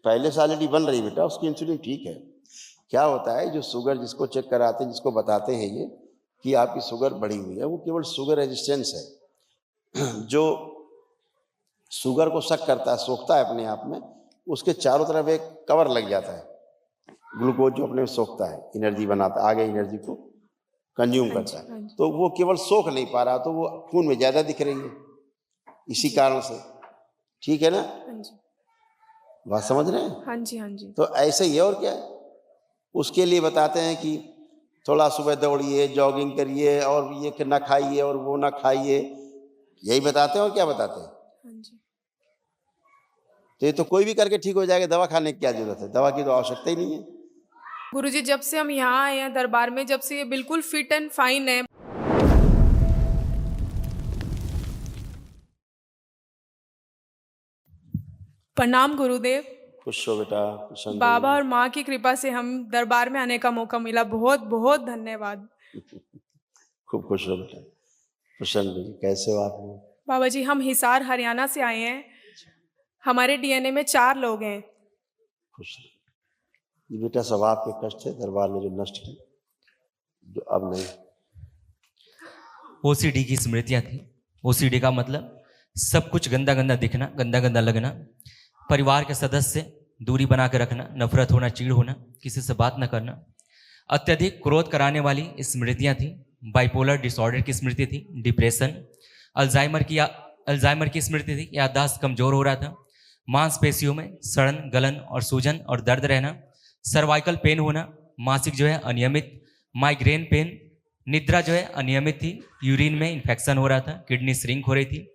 पहले से ऑलरेडी बन रही बेटा, उसकी इंसुलिन ठीक है। क्या होता है, जो शुगर जिसको चेक कराते हैं, जिसको बताते हैं ये कि आपकी शुगर बढ़ी हुई है, वो केवल शुगर रेजिस्टेंस है। जो शुगर को शक करता है, सोखता है अपने आप में, उसके चारों तरफ एक कवर लग जाता है, ग्लूकोज जो अपने में सोखता है, एनर्जी बनाता है, आगे एनर्जी को कंज्यूम करता है, तो वो केवल सोख नहीं पा रहा, तो वो खून में ज्यादा दिख रही है इसी कारण से। ठीक है ना? बात समझ रहे हैं? हाँ जी, हाँ जी। तो ऐसे ही है, और क्या है। उसके लिए बताते हैं कि थोड़ा सुबह दौड़िए, जॉगिंग करिए, और ये कि ना खाइए और वो ना खाइए, यही बताते हैं और क्या बताते हैं। तो ये तो कोई भी करके ठीक हो जाएगा, दवा खाने की क्या जरूरत है, दवा की तो आवश्यकता ही नहीं है। गुरुजी, जब से हम यहाँ आए हैं दरबार में, जब से ये बिल्कुल फिट एंड फाइन है। प्रणाम गुरुदेव। खुश हो बेटा, प्रसन्न बाबा रहिए। और माँ की कृपा से हम दरबार में आने का मौका मिला, बहुत बहुत धन्यवाद। खूब खुश हो बेटा, प्रसन्न रहिए। कैसे हो आप लोग? बाबा जी, हम हिसार हरियाणा से आए हैं, हमारे डीएनए में 4 लोग हैं। खुश रहिए। ये बेटा स्वभाव के कष्ट है दरबार ने जो नष्ट की, जो अब नहीं। ओसीडी की स्मृतियां थी। ओसीडी का मतलब सब कुछ गंदा गंदा दिखना, गंदा गंदा लगना, परिवार के सदस्य से दूरी बना के रखना, नफरत होना, चिढ़ होना, किसी से बात न करना, अत्यधिक क्रोध कराने वाली स्मृतियां थी। बाइपोलर डिसऑर्डर की स्मृति थी, डिप्रेशन, अल्जाइमर की स्मृति थी, याददाश्त कमजोर हो रहा था, मांसपेशियों में सड़न, गलन और सूजन और दर्द रहना, सर्वाइकल पेन होना, मासिक जो है अनियमित, माइग्रेन पेन, निद्रा जो है अनियमित थी, यूरिन में इन्फेक्शन हो रहा था, किडनी श्रिंक हो रही थी,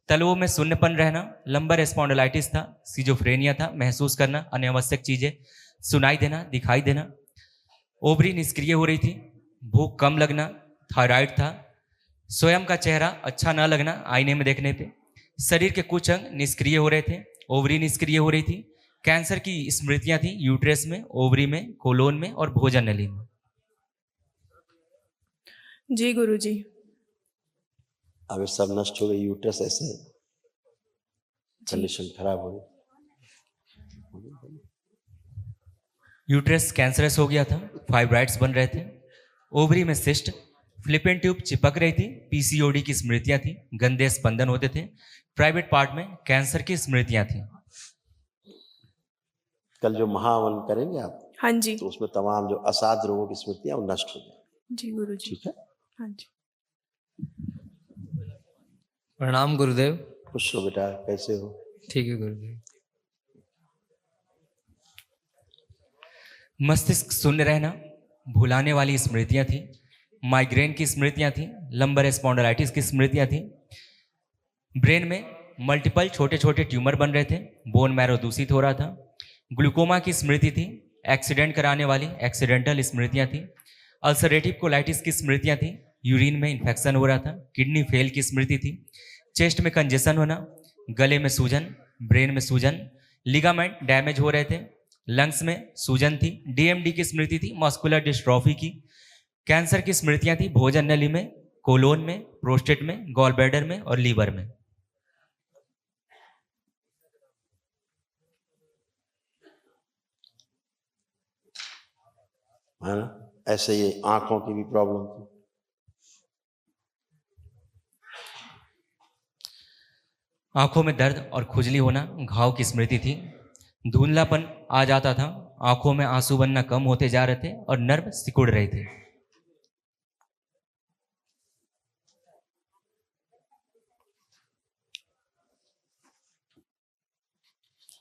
तलवों में शून्यपन रहना, लंबर स्पॉन्डिलाइटिस था, सिजोफ्रेनिया था, महसूस करना, अनावश्यक चीजें सुनाई देना, दिखाई देना, ओवरी निष्क्रिय हो रही थी, भूख कम लगना, थायराइड था, स्वयं का चेहरा अच्छा ना लगना आईने में देखने पे, शरीर के कुछ अंग निष्क्रिय हो रहे थे, ओवरी निष्क्रिय हो रही थी, कैंसर की स्मृतियां थी यूट्रस में, ओवरी में, कोलोन में और भोजन नली में। जी गुरुजी। अब ये सब नष्ट हो गई, यूट्रस ऐसे कंडीशन खराब हो गई। यूट्रस कैंसरस हो गया था, फाइब्राइड्स बन रहे थे, ओवरी में सिस्ट, फ्लिपेन ट्यूब चिपक रही थी, पीसीओडी की स्मृतियां थी, गंदे स्पंदन होते थे, प्राइवेट पार्ट में कैंसर की स्मृतियां थी। कल जो महावन करेंगे आप, हाँ जी, तो उसमें तमाम जो असाध रोगों की स्मृतियां वो नष्ट हो जाए। जी गुरुजी। ठीक है? हाँ जी। प्रणाम गुरुदेव। खुश हो बेटा, कैसे हो? ठीक है गुरुदेव। मस्तिष्क शून्य रहना, भुलाने वाली स्मृतियां थी, माइग्रेन की स्मृतियां थी, लंबर स्पॉन्डिलाइटिस की स्मृतियां थी, ब्रेन में मल्टीपल छोटे छोटे ट्यूमर बन रहे थे, बोन मैरो दूषित हो रहा था, ग्लूकोमा की स्मृति थी, एक्सीडेंट कराने वाली एक्सीडेंटल स्मृतियां थी, अल्सरेटिव कोलाइटिस की स्मृतियां थी, यूरिन में इन्फेक्शन हो रहा था, किडनी फेल की स्मृति थी, चेस्ट में कंजेशन होना, गले में सूजन, ब्रेन में सूजन, लिगामेंट डैमेज हो रहे थे, लंग्स में सूजन थी, डीएमडी की स्मृति थी, मस्कुलर डिस्ट्रॉफी की, कैंसर की स्मृतियां थी, भोजन नली में, कोलोन में, प्रोस्टेट में, गॉल ब्लैडर में और लीवर में। है ना? ऐसे ही आंखों की भी प्रॉब्लम थी। आंखों में दर्द और खुजली होना, घाव की स्मृति थी, धुंधलापन आ जाता था, आंखों में आंसू बनना कम होते जा रहे थे और नर्व सिकुड़ रहे थे।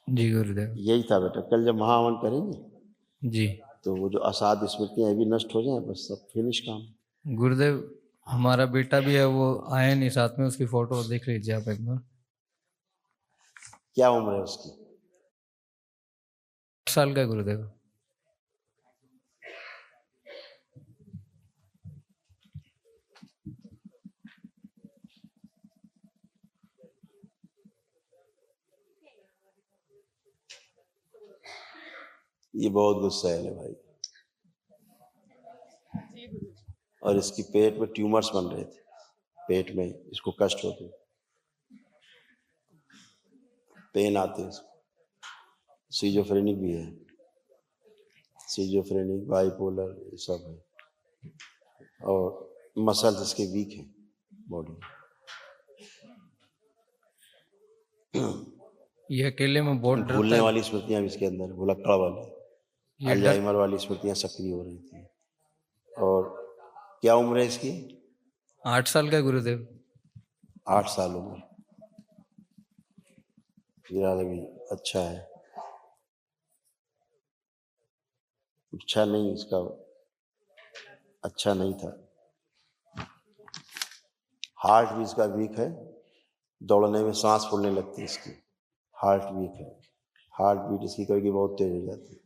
जी गुरुदेव। यही था बेटा, कल जब महावन करेंगे जी तो वो जो असाध स्मृतियां भी नष्ट हो जाए, बस सब फिनिश काम। गुरुदेव, हमारा बेटा भी है, वो आए नहीं साथ में, उसकी फोटो देख लीजिए आप एक बार। क्या उम्र है उसकी? 8 साल का है गुरुदेव। ये बहुत गुस्सैल है भाई, और इसकी पेट में ट्यूमर्स बन रहे थे, पेट में इसको कष्ट होते, पेन आते हैं इसको। सीजोफ्रेनिक भी है, सीजोफ्रेनिक, बाइपोलर, ये सब है। और मसल्स इसके वीक है बॉडी। ये अकेले में बहुत डरता भूलने है। वाली स्मृतियां भी इसके अंदर, भुलक्कड़ वाली, ये डर अल्जाइमर वाली स्मृतियां सक्रिय हो रही थी। और क्या उम्र है इसकी? 8 साल का है गुरुदेव। 8 साल उम्र। फिलहाल अभी अच्छा है, अच्छा नहीं, इसका अच्छा नहीं था। हार्ट भी इसका वीक है, दौड़ने में सांस फूलने लगती है इसकी, हार्ट वीक है, हार्ट बीट इसकी कभी कभी बहुत तेज हो जाती है।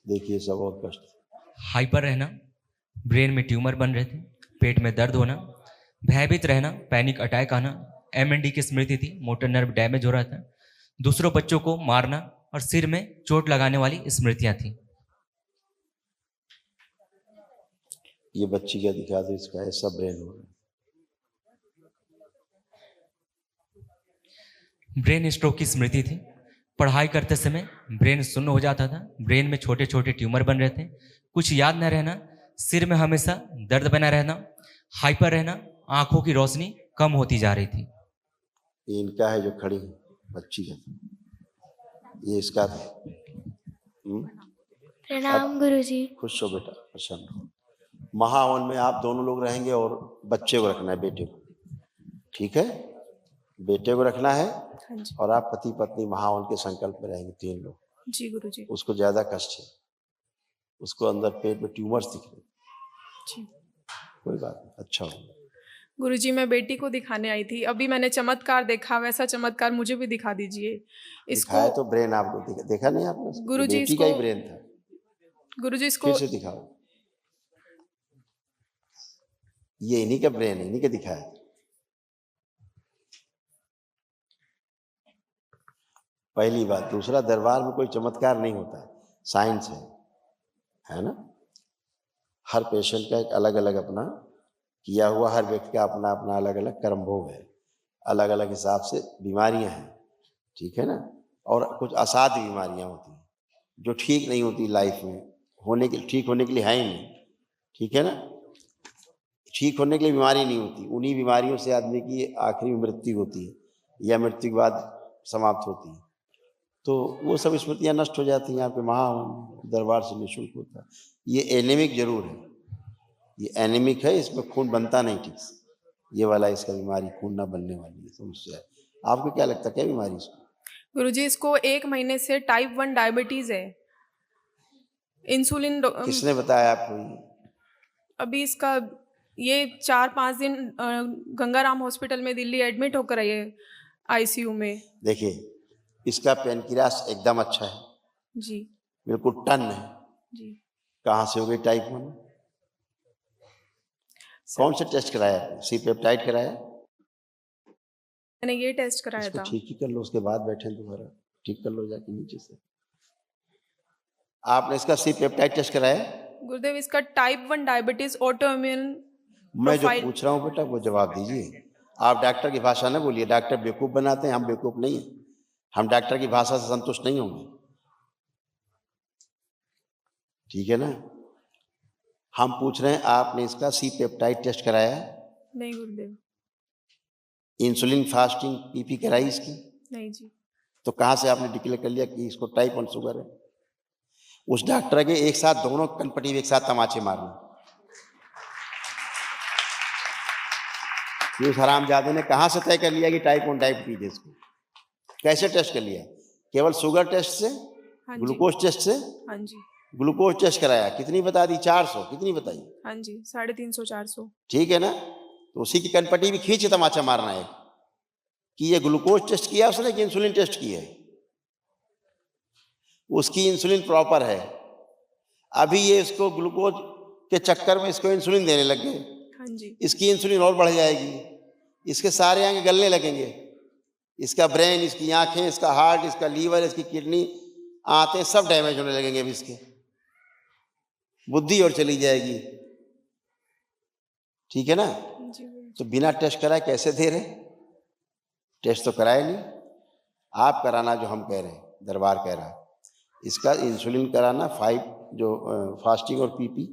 देखिए सब और कष्ट। हाइपर रहना, ब्रेन में ट्यूमर बन रहे थे, पेट में दर्द होना, भयभीत रहना, पैनिक अटैक आना, एमएनडी की स्मृति थी, मोटर नर्व डैमेज हो रहा था, दूसरों बच्चों को मारना और सिर में चोट लगाने वाली स्मृतियां थी। ये बच्ची का दिखा दो, इसका ऐसा ब्रेन हो रहा है। ब्रेन स्ट्रोक की स्मृति थी, पढ़ाई करते समय ब्रेन शून्य हो जाता था, ब्रेन में छोटे छोटे ट्यूमर बन रहे थे, कुछ याद न रहना, सिर में हमेशा दर्द बना रहना, हाइपर रहना, आंखों की रोशनी कम होती जा रही थी। ये इनका है जो खड़ी है, बच्ची का, ये इसका था। प्रणाम गुरुजी। खुश हो बेटा, प्रसन्न हो। महावन में आप दोनों लोग रहेंगे और बच्चे को रखना है, बेटे को, ठीक है? बेटे को रखना है। हाँ जी। और आप पति पत्नी महावन के संकल्प में रहेंगे 3 लोग। जी गुरुजी। उसको ज्यादा कष्ट है, उसको अंदर पेट में ट्यूमर्स दिख रहे। जी कोई बात नहीं, अच्छा होगा। गुरुजी, मैं बेटी को दिखाने आई थी, अभी मैंने चमत्कार देखा, वैसा चमत्कार मुझे भी दिखा दीजिए। दिखाया इसको तो ब्रेन आपको देखा नहीं आपने? गुरुजी, बेटी का ही इसको ब्रेन था। गुरुजी इसको फिर से दिखाओ, ये इन्हीं का ब्रेन है, इन्हीं का दिखाया। पहली बात। दूसरा, दरबार में कोई चमत्कार नहीं होता है, साइंस है ना? हर पेशेंट का एक अलग अलग अपना किया हुआ, हर व्यक्ति का अपना अपना अलग अलग कर्म भोग है, अलग अलग हिसाब से बीमारियां हैं, ठीक है ना? और कुछ असाध्य बीमारियां होती हैं जो ठीक नहीं होती लाइफ में, होने के ठीक होने के लिए है ही नहीं, ठीक है ना? ठीक होने के लिए बीमारी नहीं होती, उन्हीं बीमारियों से आदमी की आखिरी में मृत्यु होती है या मृत्यु के बाद समाप्त होती है। तो वो सब स्मृतियाँ नष्ट हो जाती हैं। आपके महावन दरबार से निःशुल्क होता है। ये एनीमिक जरूर है, ये एनीमिक है, इसमें खून बनता नहीं ठीक से, ये वाला इसका बीमारी खून ना बनने वाली है समस्या है। आपको क्या लगता है, क्या बीमारी इसको? गुरुजी, इसको 1 महीने से टाइप 1 डायबिटीज है। इंसुलिन किसने बताया आपको ये? अभी इसका ये 4-5 दिन गंगाराम हॉस्पिटल में दिल्ली एडमिट होकर आई है, आईसीयू में। देखिए, इसका पेनक्रियास एकदम अच्छा है जी बिल्कुल टन है। जी। कहाँ से हो गई टाइप 1? कौन से टेस्ट कराया? सी पेप्टाइड कराया? मैंने ये टेस्ट कराया इसको था। ठीक ही कर लो, उसके बाद बैठे दोबारा ठीक कर लो जाके नीचे से। आपने इसका सी पेप्टाइड टेस्ट कराया? गुरुदेव, इसका टाइप 1 डायबिटीज ऑटोइम्यून मैं जो प्रोफाइल। पूछ रहा हूँ बेटा वो जवाब दीजिए। आप डॉक्टर की भाषा ना बोलिए, डॉक्टर बेवकूफ़ बनाते हैं, हम बेवकूफ़ नहीं हैं, हम डॉक्टर की भाषा से संतुष्ट नहीं होंगे, ठीक है ना? हम पूछ रहे हैं आपने इसका सी पेप्टाइड टेस्ट कराया? नहीं गुरुदेव। इंसुलिन फास्टिंग पीपी कराई इसकी? नहीं जी। तो कहाँ से आपने डिक्लेयर कर लिया कि इसको टाइप 1 शुगर है? उस डॉक्टर के एक साथ दोनों कनपटी एक साथ तमाचे मारना। उस हरामजादे ने कहाँ से तय कर लिया कि टाइप 1 डायबिटीज है इसको? कैसे टेस्ट कर लिया? केवल शुगर टेस्ट से? हाँ जी। ग्लूकोज टेस्ट से? हाँ जी। ग्लूकोज टेस्ट कराया, कितनी बता दी? 400? कितनी बताई? हाँ जी, 350-400। ठीक है ना? तो उसी की कनपटी भी खींच तमाचा मारना है कि ये ग्लूकोज टेस्ट किया उसने कि इंसुलिन टेस्ट किया है। उसकी इंसुलिन प्रॉपर है, अभी ये इसको ग्लूकोज के चक्कर में इसको इंसुलिन देने लग गए। हाँ जी। इसकी इंसुलिन और बढ़ जाएगी, इसके सारे अंग गलने लगेंगे, इसका ब्रेन, इसकी आंखें, इसका हार्ट, इसका लीवर, इसकी किडनी, आंतें सब डैमेज होने लगेंगे। अभी इसके बुद्धि और चली जाएगी, ठीक है ना? जी। तो बिना टेस्ट कराए कैसे दे रहे? टेस्ट तो कराए नहीं, आप कराना जो हम कह रहे हैं। दरबार कह रहा है, इसका इंसुलिन कराना, 5 जो फास्टिंग और पीपी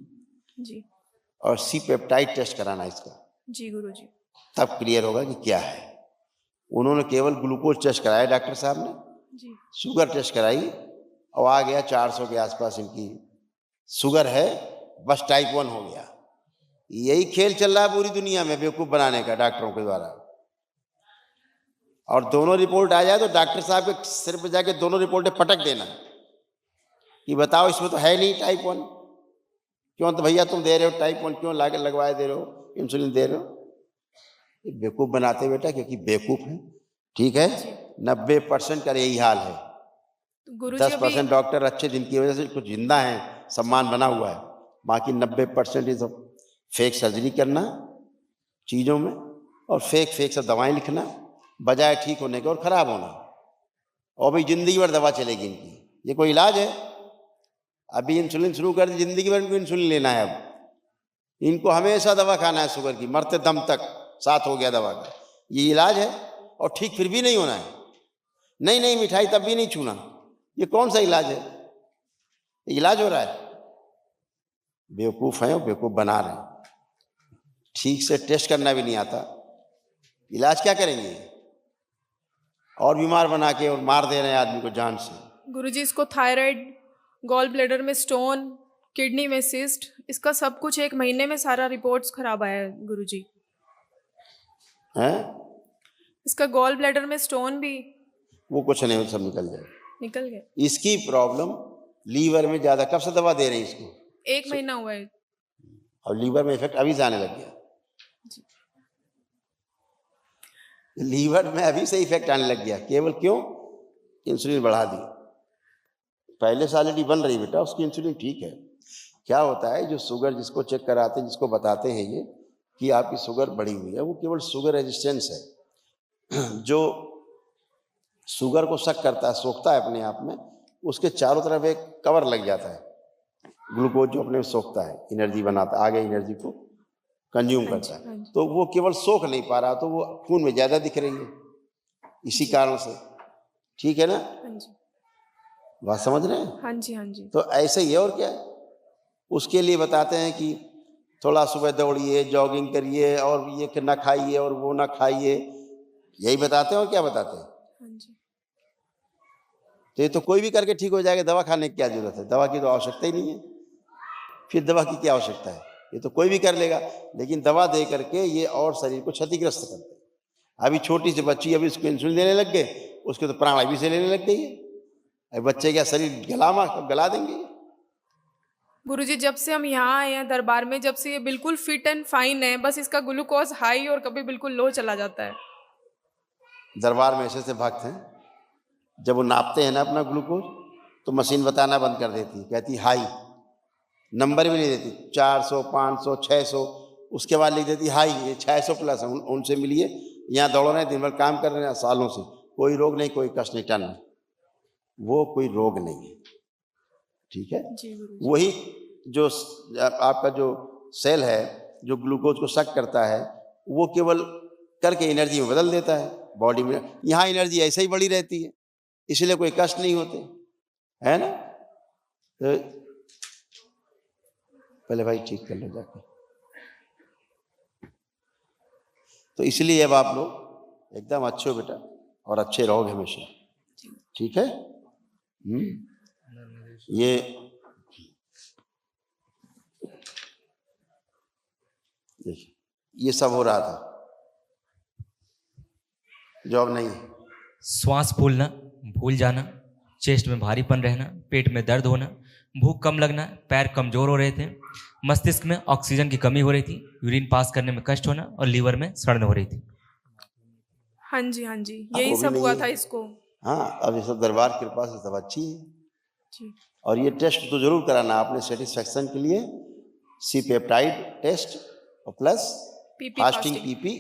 जी और सी पेप्टाइड टेस्ट कराना इसका, जी गुरुजी। तब क्लियर होगा कि क्या है। उन्होंने केवल ग्लूकोज टेस्ट कराया डॉक्टर साहब ने, जी शुगर टेस्ट कराई और आ गया 400 के आसपास इनकी शुगर है, बस टाइप 1 हो गया। यही खेल चल रहा है पूरी दुनिया में बेवकूफ़ बनाने का डॉक्टरों के द्वारा। और दोनों रिपोर्ट आ जाए तो डॉक्टर साहब के सिर पर जाके दोनों रिपोर्टें पटक देना कि बताओ इसमें तो है नहीं टाइप 1, क्यों तो भैया तुम दे रहे हो टाइप 1, क्यों लगवाए दे रहे हो, इंसुलिन दे रहे हो। ये बेवकूफ़ बनाते बेटा, क्योंकि बेवकूफ़ है, ठीक है। 90% का यही हाल है। तो गुरुजी अभी 10% डॉक्टर अच्छे जिनकी वजह से कुछ जिंदा हैं, सम्मान बना हुआ है, बाकी 90% ये सब फेक सर्जरी करना चीज़ों में और फेक सब दवाएं लिखना बजाय ठीक होने के और ख़राब होना। और भी ज़िंदगी भर दवा चलेगी इनकी, ये कोई इलाज है? अभी इंसुलिन शुरू कर दी, ज़िंदगी भर इनको इंसुलिन लेना है। अब इनको हमेशा दवा खाना है शुगर की, मरते दम तक साथ हो गया दवा का। ये इलाज है? और ठीक फिर भी नहीं होना है, नहीं मिठाई तब भी नहीं छूना, ये कौन सा इलाज है? इलाज हो रहा है? बेवकूफ़ हैं और बेवकूफ़ बना रहे हैं। ठीक से टेस्ट करना भी नहीं आता, इलाज क्या करेंगे? और बीमार बना के और मार दे रहे हैं आदमी को जान से। गुरुजी इसको थायराइड, गॉल ब्लैडर में स्टोन, किडनी में सिस्ट, इसका सब कुछ 1 महीने में सारा रिपोर्ट्स खराब आया है गुरुजी। हैं? इसका गॉल ब्लैडर में स्टोन भी वो कुछ नहीं, सब निकल जाए। निकल गया। इसकी प्रॉब्लम लीवर में ज़्यादा, कब से दवा दे रहे हैं इसको? 1 महीना हुआ है। और लीवर में इफेक्ट अभी से आने लग गया। लीवर में अभी से इफेक्ट आने लग गया, केवल क्यों? इंसुलिन बढ़ा दी। पहले से ऑलरेडी बन रही बेटा उसकी इंसुलिन, ठीक है। क्या होता है, जो शुगर जिसको चेक कराते हैं, जिसको बताते हैं ये कि आपकी शुगर बढ़ी हुई है, वो केवल शुगर रेजिस्टेंस है। जो शुगर को शक करता है, सोखता है अपने आप में, उसके चारों तरफ एक कवर लग जाता है, ग्लूकोज जो अपने में सोखता है, एनर्जी बनाता है, आगे एनर्जी को कंज्यूम करता है, तो वो केवल सोख नहीं पा रहा, तो वो खून में ज़्यादा दिख रही है इसी कारण से। ठीक है ना? हाँ जी बात समझ रहे हैं? हाँ जी हाँ जी। तो ऐसे ही है, और क्या है। उसके लिए बताते हैं कि थोड़ा सुबह दौड़िए, जॉगिंग करिए, और ये कि ना खाइए और वो ना खाइए, यही बताते हैं। और क्या बताते हैं? हाँ जी। तो ये तो कोई भी करके ठीक हो जाएगा, दवा खाने की क्या जरूरत है? दवा की तो आवश्यकता ही नहीं है, फिर दवा की क्या आवश्यकता है? ये तो कोई भी कर लेगा, लेकिन दवा दे करके ये और शरीर को क्षतिग्रस्त करते हैं। अभी छोटी सी बच्ची, अभी उसको इंसुलिन देने लग गए, उसके तो प्राण अभी से लेने लग गई है। अभी बच्चे क्या शरीर गला देंगे? गुरुजी जब से हम यहाँ आए हैं दरबार में, जब से ये बिल्कुल फिट एंड फाइन है, बस इसका ग्लूकोज हाई और कभी बिल्कुल लो चला जाता है। दरबार में ऐसे भक्त हैं, जब वो नापते हैं ना अपना ग्लूकोज, तो मशीन बताना बंद कर देती है, कहती हाई, नंबर भी नहीं देती, 400, 500, 600, उसके बाद लिख देती हाई, ये 600 प्लस है, उनसे मिलिए, यहाँ दौड़ रहे हैं, दिन भर काम कर रहे हैं सालों से, कोई रोग नहीं, कोई कष्ट नहीं, टन वो कोई रोग नहीं है। ठीक है? वही जो आपका जो सेल है, जो ग्लूकोज को शक करता है, वो केवल करके एनर्जी में बदल देता है बॉडी में। यहाँ एनर्जी ऐसे ही बढ़ी रहती है, इसलिए कोई कष्ट नहीं होते, है ना? तो पहले भाई ठीक कर लो जाके। तो इसलिए अब आप लोग एकदम अच्छे हो बेटा, और अच्छे रहोगे हमेशा, ठीक है? ये देखिए, ये सब हो रहा था जो अब नहीं है। श्वास फूलना, भूल जाना, चेस्ट में भारीपन रहना, पेट में दर्द होना, भूख कम लगना, पैर कमजोर हो रहे थे, मस्तिष्क में ऑक्सीजन की कमी हो रही थी, यूरिन पास करने में कष्ट होना और लीवर में सड़न हो रही थी। हाँ जी हाँ जी, यही सब हुआ था इसको। हाँ, अब ये सब दरबार की कृपा से सब अच्छी है जी। और ये टेस्ट तो जरूर कराना आपने सेटिस्फेक्शन के लिए, सी पेप्टाइड टेस्ट और प्लस फास्टिंग पीपी,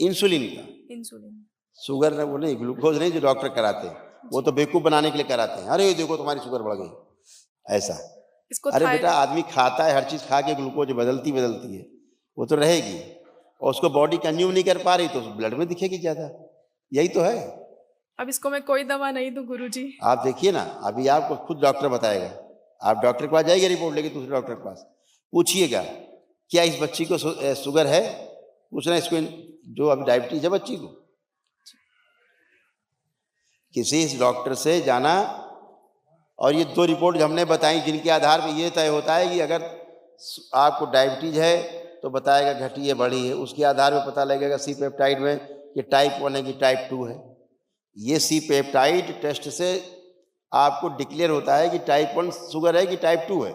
इंसुलिन का। इंसुलिन, शुगर ने वो नहीं, ग्लूकोज नहीं जो डॉक्टर कराते हैं, वो तो बेवकूफ बनाने के लिए कराते हैं। अरे देखो तुम्हारी शुगर बढ़ गई, ऐसा। अरे बेटा, आदमी खाता है, हर चीज खा के ग्लूकोज बदलती है, वो तो रहेगी, और उसको बॉडी कंज्यूम नहीं कर पा रही तो ब्लड में दिखेगी ज्यादा, यही तो है। अब इसको मैं कोई दवा नहीं दूं गुरुजी? आप देखिए ना, अभी आपको खुद डॉक्टर बताएगा। आप डॉक्टर के पास जाइए रिपोर्ट लेके, दूसरे डॉक्टर के पास पूछिएगा क्या इस बच्ची को शुगर है, पूछना इसको जो अभी डायबिटीज है बच्ची को। किसी इस डॉक्टर से जाना, और ये 2 रिपोर्ट जो हमने बताई जिनके आधार पर ये तय होता है कि अगर आपको डायबिटीज है तो बताएगा घटी है बढ़ी है, उसके आधार पर पता लगेगा सी पेप्टाइड में कि टाइप 1 है कि टाइप 2 है। ये सी पेप्टाइड टेस्ट से आपको डिक्लेयर होता है कि टाइप 1 शुगर है कि टाइप 2 है।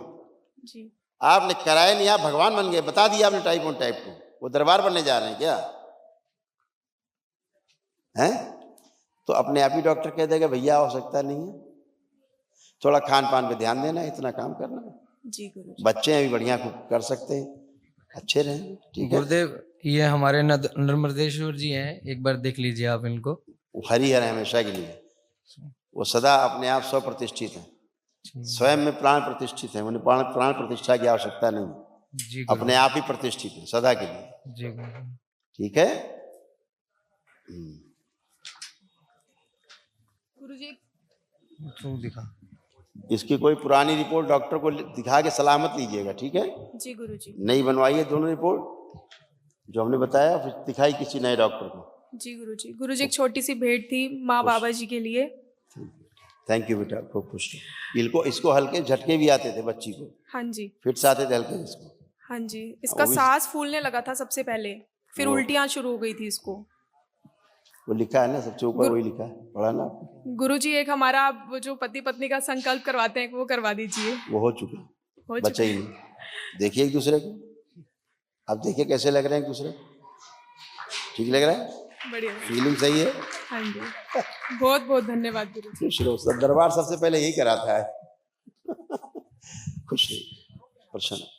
जी। आपने कराया नहीं, आप भगवान बन गए, बता दिया आपने टाइप 1 टाइप 2। वो दरबार बनने जा रहे हैं क्या हैं? तो अपने आप ही डॉक्टर कह देगा भैया आवश्यकता नहीं है, थोड़ा खान पान पे ध्यान देना, इतना काम करना है। जी गुरुजी। बच्चे अभी बढ़िया कर सकते हैं, अच्छे रहेंगे। ठीक है गुरुदेव, ये हमारे नर्मदेश्वर जी हैं, एक बार देख लीजिए आप इनको। वो हरिहर है हमेशा के लिए, वो सदा अपने आप स्व प्रतिष्ठित हैं, स्वयं में प्राण प्रतिष्ठित है, उन्हें प्राण प्रतिष्ठा की आवश्यकता नहीं, जी अपने आप ही प्रतिष्ठित है सदा के लिए। जी गुरुदेव। ठीक है। गुरुजी तू दिखा। इसकी कोई पुरानी रिपोर्ट डॉक्टर को दिखा के सलाह मत लीजिएगा, ठीक है? जी गुरुजी। नई बनवाइए दोनों रिपोर्ट जो हमने बताया, फिर दिखाई किसी नए डॉक्टर को। जी गुरुजी। गुरुजी एक छोटी सी भेंट थी माँ बाबा जी के लिए। थैंक यू बेटा, खूब खुश रहो। इसको हल्के झटके भी आते थे बच्ची को, हाँ जी। फिट्स आते थे हल्के इसको। हाँ जी, इसका वो भी- सांस फूलने लगा था सबसे पहले, फिर उल्टियाँ शुरू हो गई थी इसको। वो लिखा है ना सबसे ऊपर, वही लिखा है, पढ़ा ना आपने? गुरुजी एक हमारा वो जो पति पत्नी का संकल्प करवाते हैं वो करवा दीजिए। वो हो चुका, हो बचा ही नहीं। देखिए एक दूसरे को, अब देखिए कैसे लग रहे हैं एक दूसरे, ठीक लग रहा है? बढ़िया। फीलिंग सही है? हाँ जी, बहुत बहुत धन्यवाद गुरुजी। खुश रहो, सब दरबार सबसे पहले यही कराता है। खुश रहिए, प्रसन्न।